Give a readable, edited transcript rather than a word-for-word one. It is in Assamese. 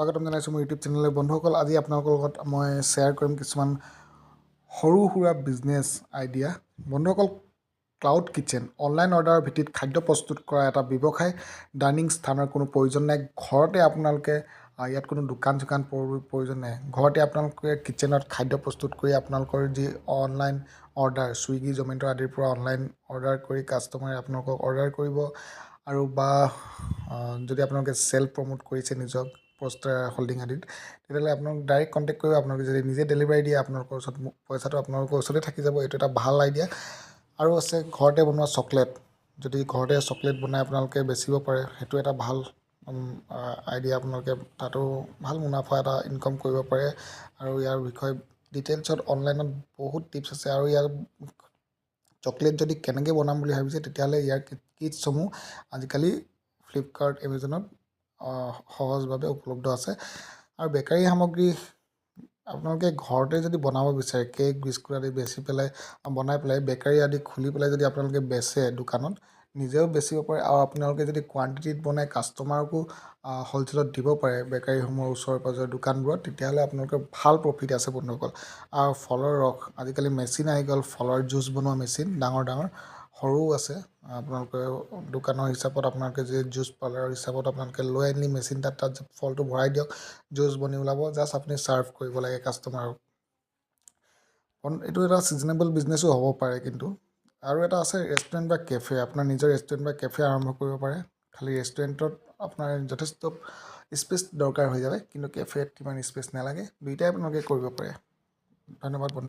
স্বাগতম জনাইছোঁ মোৰ ইউটিউব চেনেললৈ বন্ধুসকল। আজি আপোনালোকৰ লগত মই শ্বেয়াৰ কৰিম কিছুমান সৰু সুৰা বিজনেছ আইডিয়া। বন্ধুসকল, ক্লাউড কিটচেন অনলাইন অৰ্ডাৰৰ ভিত্তিত খাদ্য প্ৰস্তুত কৰা এটা ব্যৱসায়। ডাইনিং স্থানৰ কোনো প্ৰয়োজন নাই। ঘৰতে আপোনালোকে ইয়াত কোনো দোকান চোকান প্ৰয়োজন নাই। ঘৰতে আপোনালোকে কিটচেনত খাদ্য প্ৰস্তুত কৰি আপোনালোকৰ যি অনলাইন অৰ্ডাৰ ছুইগি জমেট' আদিৰ পৰা অনলাইন অৰ্ডাৰ কৰি কাষ্টমাৰে আপোনালোকক অৰ্ডাৰ কৰিব আৰু বা যদি আপোনালোকে চেল প্ৰমোট কৰিছে নিজক পোষ্টাৰ হোল্ডিং আদিত, তেতিয়াহ'লে আপোনালোক ডাইৰেক্ট কণ্টেক্ট কৰিব। আপোনালোকে যদি নিজে ডেলিভাৰী দিয়ে আপোনালোকৰ ওচৰত পইচাটো আপোনালোকৰ ওচৰতে থাকি যাব। এইটো এটা ভাল আইডিয়া। আৰু আছে ঘৰতে বনোৱা চকলেট। যদি ঘৰতে চকলেট বনাই আপোনালোকে বেচিব পাৰে, সেইটো এটা ভাল আইডিয়া। আপোনালোকে তাতো ভাল মুনাফা এটা ইনকাম কৰিব পাৰে। আৰু ইয়াৰ বিষয়ে ডিটেইলছত অনলাইনত বহুত টিপছ আছে। আৰু ইয়াৰ চকলেট যদি কেনেকৈ বনাম বুলি ভাবিছে, তেতিয়াহ'লে ইয়াৰ কিটছসমূহ আজিকালি ফ্লিপকাৰ্ট এমেজনত সহজভাৱে উপলব্ধ আছে। আৰু বেকাৰী সামগ্ৰী আপোনালোকে ঘৰতে যদি বনাব বিচাৰে, কেক বিস্কুট আদি বনাই পেলাই বেকাৰী আদি খুলি পেলাই যদি আপোনালোকে বেচে দোকানত, নিজেও বেচিব পাৰে। আৰু আপোনালোকে যদি কোৱাণ্টিটিত বনাই কাষ্টমাৰকো হ'লচেলত দিব পাৰে বেকাৰীসমূহৰ ওচৰে পাঁজৰে দোকানবোৰত, তেতিয়াহ'লে আপোনালোকৰ ভাল প্ৰফিট আছে বন্ধুসকল। আৰু ফলৰ ৰস আজিকালি মেচিন আহি গ'ল, ফলৰ জুচ বনোৱা মেচিন ডাঙৰ ডাঙৰ, সৰুও আছে। আপোনালোকে দোকানৰ হিচাপত আপোনালোকে যে জুচ পাৰ্লাৰৰ হিচাপত আপোনালোকে লৈ আনি মেচিন তাত ফলটো ভৰাই দিয়ক, জুচ বনি ওলাব। জাষ্ট আপুনি ছাৰ্ভ কৰিব লাগে কাষ্টমাৰক। এইটো এটা ছিজনেবল বিজনেছো হ'ব পাৰে কিন্তু। আৰু এটা আছে ৰেষ্টুৰেণ্ট বা কেফে। আপোনাৰ নিজৰ ৰেষ্টুৰেণ্ট বা কেফে আৰম্ভ কৰিব পাৰে। খালি ৰেষ্টুৰেণ্টত আপোনাৰ যথেষ্ট স্পেচ দৰকাৰ হৈ যায়, কিন্তু কেফেত ইমান স্পেচ নালাগে। দুইটাই আপোনালোকে কৰিব পাৰে। ধন্যবাদ বন্ধু।